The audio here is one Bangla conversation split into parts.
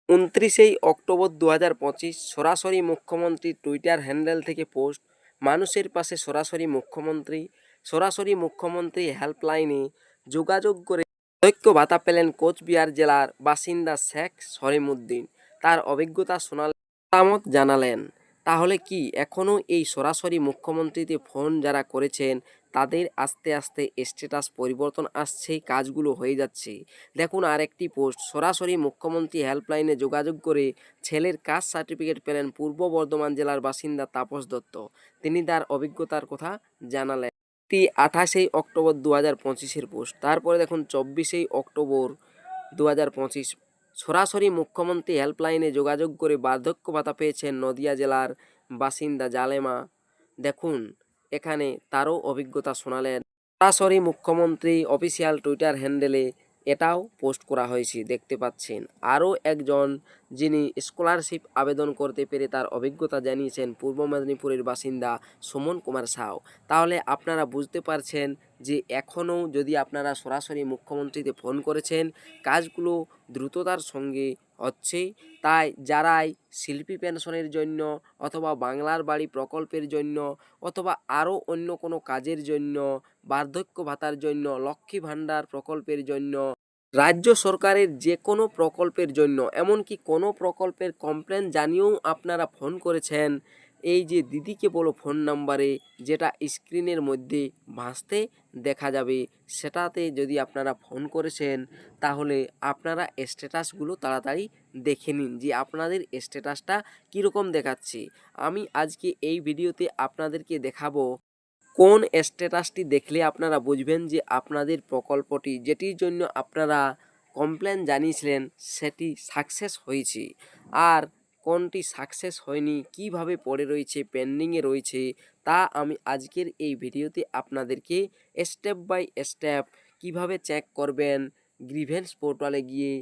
29 অক্টোবর 2025 সরাসরি মুখ্যমন্ত্রী টুইটার হ্যান্ডেল থেকে পোস্ট। মানুষের পাশে সরাসরি মুখ্যমন্ত্রী হেল্পলাইনে যোগাযোগ করে বার্ধক্য ভাতা পেলেন কোচবিহার জেলার বাসিন্দা শেখ সলিমুদ্দিন। তার অভিজ্ঞতা শোনালেন, মতামত জানালেন। তাহলে কি এখনও এই সরাসরি মুখ্যমন্ত্রীতে ফোন যারা করেছেন তাদের আস্তে আস্তে স্ট্যাটাস পরিবর্তন আসছে, কাজগুলো হয়ে যাচ্ছে? দেখুন আরেকটি পোস্ট। সরাসরি মুখ্যমন্ত্রী হেল্পলাইনে যোগাযোগ করে ছেলের কাস্ট সার্টিফিকেট পেলেন পূর্ব বর্ধমান জেলার বাসিন্দা তাপস দত্ত। তিনি তার অভিজ্ঞতার কথা জানালেন। এটি 28 অক্টোবর 2025 পোস্ট। তারপরে দেখুন 24 অক্টোবর 2025 সরাসরি মুখ্যমন্ত্রী হেল্পলাইনে যোগাযোগ করে বার্ধক্য ভাতা পেয়েছেন নদিয়া জেলার বাসিন্দা জালেমা। দেখুন এখানে তারও অভিজ্ঞতা শোনালেন। সরাসরি মুখ্যমন্ত্রী অফিসিয়াল টুইটার হ্যান্ডেলে এটাও পোস্ট করা হয়েছে, দেখতে পাচ্ছেন। আরও একজন যিনি স্কলারশিপ আবেদন করতে পেরে তার অভিজ্ঞতা জানিয়েছেন পূর্ব মেদিনীপুরের বাসিন্দা সুমন কুমার সাউ। তাহলে আপনারা বুঝতে পারছেন যে এখনও যদি আপনারা সরাসরি মুখ্যমন্ত্রীতে ফোন করেছেন, কাজগুলো দ্রুততার সঙ্গে হচ্ছে। তাই যারাই শিল্পী পেনশনের জন্য অথবা বাংলার বাড়ি প্রকল্পের জন্য অথবা আরও অন্য কোনো কাজের জন্য, বার্ধক্য ভাতার জন্য, লক্ষ্মী ভাণ্ডার প্রকল্পের জন্য, রাজ্য সরকারের যে কোনো প্রকল্পের জন্য, এমনকি কোনো প্রকল্পের কমপ্লেন জানিয়েও আপনারা ফোন করেছেন, এই যে দিদিকে বলো ফোন নাম্বারে যেটা স্ক্রিনের মধ্যে ভাসতে দেখা যাবে, সেটাতে যদি আপনারা ফোন করেছেন তাহলে আপনারা স্ট্যাটাসগুলো তাড়াতাড়ি দেখে নিন যে আপনাদের স্ট্যাটাসটা কীরকম দেখাচ্ছে। আমি আজকে এই ভিডিওতে আপনাদেরকে দেখাবো কোন স্ট্যাটাসটি দেখলে আপনারা বুঝবেন যে আপনাদের প্রকল্পটি যেটির জন্য আপনারা কমপ্লেন জানিয়েছিলেন সেটি সাকসেস হয়েছে, আর কোনটি সাকসেস হয়নি, কিভাবে পড়ে রয়েছে, পেন্ডিংয়ে রয়েছে, তা আমি আজকের এই ভিডিওতে আপনাদেরকে স্টেপ বাই স্টেপ কিভাবে চেক করবেন গ্রিভেন্স পোর্টালে গিয়ে।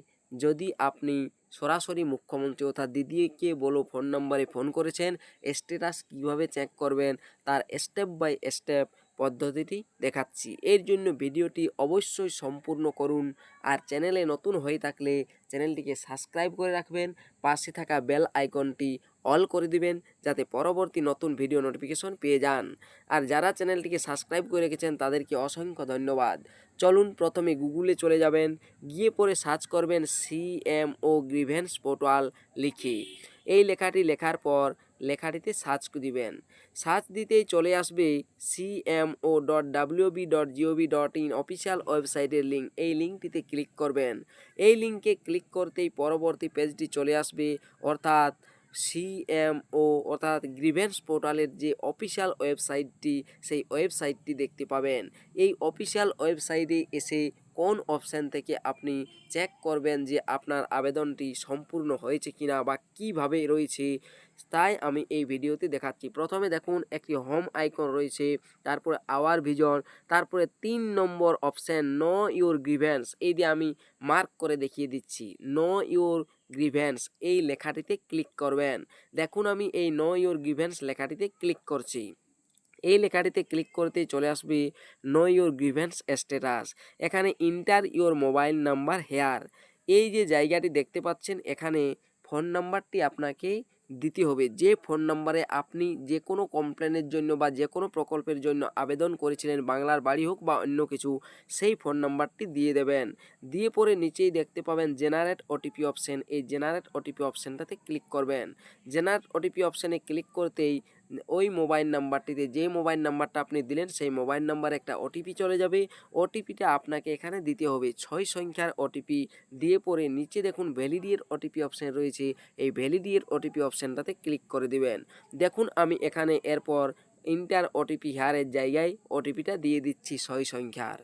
যদি আপনি সরাসরি মুখ্যমন্ত্রী অর্থাৎ দিদিকে বলো ফোন নম্বরে ফোন করেছেন, স্ট্যাটাস কিভাবে চেক করবেন তার স্টেপ বাই স্টেপ পদ্ধতিটি দেখাচ্ছি। এর জন্য ভিডিওটি অবশ্যই সম্পূর্ণ করুন, আর চ্যানেলে নতুন হয়ে থাকলে চ্যানেলটিকে সাবস্ক্রাইব করে রাখবেন, পাশে থাকা বেল আইকনটি অল করে দিবেন যাতে পরবর্তী নতুন ভিডিও নোটিফিকেশন পেয়ে যান। আর যারা চ্যানেলটিকে সাবস্ক্রাইব করে রেখেছেন তাদেরকে অসংখ্য ধন্যবাদ। চলুন প্রথমে গুগলে চলে যাবেন, গিয়ে পরে সার্চ করবেন CMO গ্রিভেন্স পোর্টাল লিখে। এই লেখাটি লেখার পর লেখাটিতে সার্চ দিবেন। সার্চ দিতেই চলে আসবে cmo.wb.gov.in অফিসিয়াল ওয়েবসাইটের লিঙ্ক। এই লিঙ্কটিতে ক্লিক করবেন। এই লিঙ্কে ক্লিক করতেই পরবর্তী পেজটি চলে আসবে, অর্থাৎ CMO অর্থাৎ গ্রিভেন্স পোর্টালের যে অফিসিয়াল ওয়েবসাইটটি, সেই ওয়েবসাইটটি দেখতে পাবেন। এই অফিসিয়াল ওয়েবসাইটে এসে কোন অপশান থেকে আপনি চেক করবেন যে আপনার আবেদনটি সম্পূর্ণ হয়েছে কিনা বা কিভাবে রয়েছে, তাই আমি এই ভিডিওতে দেখাচ্ছি। প্রথমে দেখুন একটি হোম আইকন রয়েছে, তারপরে আওয়ার ভিজন, তারপরে 3 নম্বর অপশান নো ইউর গ্রিভেন্স, এই দিয়ে আমি মার্ক করে দেখিয়ে দিচ্ছি। নো ইউর গ্রিভেন্স এই লেখাটিতে ক্লিক করবেন। দেখুন আমি এই নো ইউর গ্রিভেন্স লেখাটিতে ক্লিক করছি। এই লেখাটিতে ক্লিক করতেই চলে আসবে নো ইউর গ্রিভেন্স স্ট্যাটাস। এখানে inter your mobile number hair, এই যে জায়গাটি দেখতে পাচ্ছেন, এখানে ফোন নাম্বারটি আপনাকে দিতে হবে। যে ফোন নাম্বারে আপনি যে কোনো কমপ্লেনের জন্য বা যে কোনো প্রকল্পের জন্য আবেদন করেছিলেন, বাংলার বাড়ি হোক বা অন্য কিছু, সেই ফোন নাম্বারটি দিয়ে দেবেন। দিয়ে পরে নিচেই দেখতে পাবেন জেনারেট ওটিপি অপশান, এই জেনারেট ওটিপি অপশানটাতে ক্লিক করবেন। জেনারেট ওটিপি অপশানে ক্লিক করতেই ওই মোবাইল নাম্বারটিতে, যে মোবাইল নাম্বারটা আপনি দিলেন সেই মোবাইল নাম্বারে একটা ওটিপি চলে যাবে। ওটিপিটা আপনাকে এখানে দিতে হবে 6 সংখ্যার ওটিপি। দিয়ে পরে নিচে দেখুন ভ্যালিডেট ওটিপি অপশান রয়েছে, এই ভ্যালিডেট ওটিপি অপশানটাতে ক্লিক করে দিবেন। দেখুন আমি এখানে এরপর ইন্টার ওটিপি হেয়ারের জায়গায় ওটিপিটা দিয়ে দিচ্ছি 6 সংখ্যার।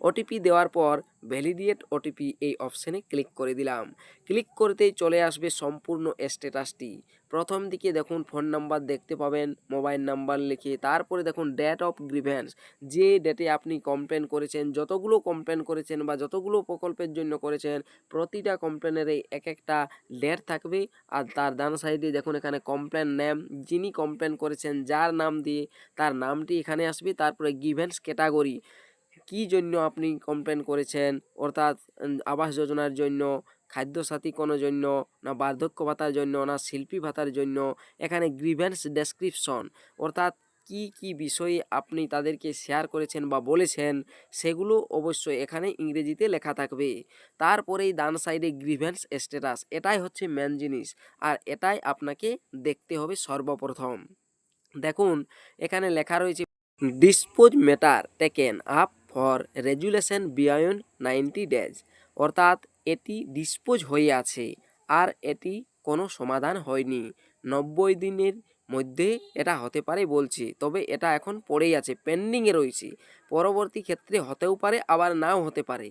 ওটিপি দেওয়ার পর ভ্যালিডেট ওটিপি এই অপশানে ক্লিক করে দিলাম। ক্লিক করতেই চলে আসবে সম্পূর্ণ স্ট্যাটাসটি। প্রথম দিকে দেখুন ফোন নাম্বার দেখতে পাবেন, মোবাইল নাম্বার লিখে, তারপরে দেখুন ডেট অফ গ্রিভেন্স, যে ডেটে আপনি কমপ্লেন করেছেন, যতগুলো কমপ্লেন করেছেন বা যতগুলো প্রকল্পের জন্য করেছেন, প্রতিটা কমপ্লেনের এক একটা ডেট থাকবে। আর তার ডান সাইডে দেখুন এখানে কমপ্লেন নেম, যিনি কমপ্লেন করেছেন যার নাম দিয়ে তার নামটি এখানে আসবে। তারপরে গ্রিভেন্স ক্যাটাগরি, কী জন্য আপনি কমপ্লেন করেছেন, অর্থাৎ আবাস যোজনার জন্য, খাদ্যসাথী কোনো জন্য, না বার্ধক্য ভাতার জন্য, না শিল্পী ভাতার জন্য। এখানে গ্রিভেন্স ডেসক্রিপশন অর্থাৎ কি কি বিষয়ে আপনি তাদেরকে শেয়ার করেছেন বা বলেছেন সেগুলো অবশ্যই এখানে ইংরেজিতে লেখা থাকবে। তারপরেই ডান সাইডে গ্রিভেন্স স্ট্যাটাস, এটাই হচ্ছে মেন জিনিস, আর এটাই আপনাকে দেখতে হবে সর্বপ্রথম। দেখুন এখানে লেখা রয়েছে dispose matter taken up for resolution beyond 90 days, অর্থাৎ এটি ডিসপোজ হয়ে আছে আর এটি কোনো সমাধান হয়নি। 90 দিনের মধ্যে এটা হতে পারে বলছি, তবে এটা এখন পড়েই আছে, পেন্ডিংয়ে রয়েছে। পরবর্তী ক্ষেত্রে হতেও পারে আবার নাও হতে পারে।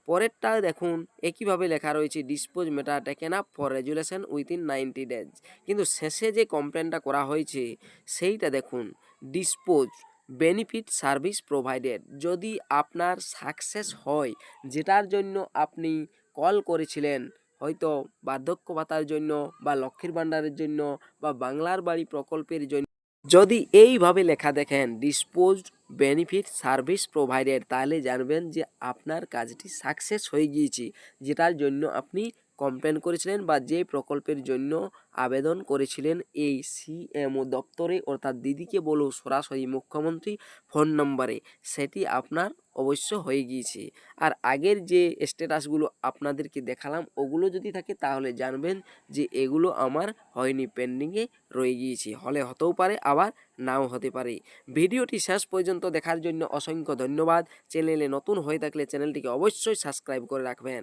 পরেরটা দেখুন একইভাবে লেখা রয়েছে dispose matter taken up for resolution within 90 days, কিন্তু শেষে যে কমপ্লেনটা করা হয়েছে সেইটা দেখুন ডিসপোজ বেনিফিট সার্ভিস প্রোভাইডেড। যদি আপনার সাকসেস হয়, যেটার জন্য আপনি কল করেছিলেন, হয়তো বার্ধক্য ভাতার জন্য বা লক্ষ্মীর ভাণ্ডারের জন্য বা বাংলার বাড়ি প্রকল্পের জন্য, যদি এইভাবে লেখা দেখেন ডিসপোজড বেনিফিট সার্ভিস প্রোভাইডেড, তাহলে জানবেন যে আপনার কাজটি সাকসেস হয়ে গিয়েছে, যেটার জন্য আপনি কমপ্লেন করেছিলেন বা যে প্রকল্পের জন্য আবেদন করেছিলেন এই সিএমও দপ্তরে, অর্থাৎ দিদিকে বলো সরাসরি মুখ্যমন্ত্রী ফোন নম্বরে, সেটি আপনার অবশ্য হয়ে গিয়েছে। আর আগের যে স্ট্যাটাসগুলো আপনাদেরকে দেখালাম ওগুলো যদি থাকে তাহলে জানবেন যে এগুলো আমার হয়নি, পেন্ডিংয়ে রয়ে গিয়েছে। হলে হতেও পারে আবার নাও হতে পারে। ভিডিওটি শেষ পর্যন্ত দেখার জন্য অসংখ্য ধন্যবাদ। চ্যানেলে নতুন হয়ে থাকলে চ্যানেলটিকে অবশ্যই সাবস্ক্রাইব করে রাখবেন।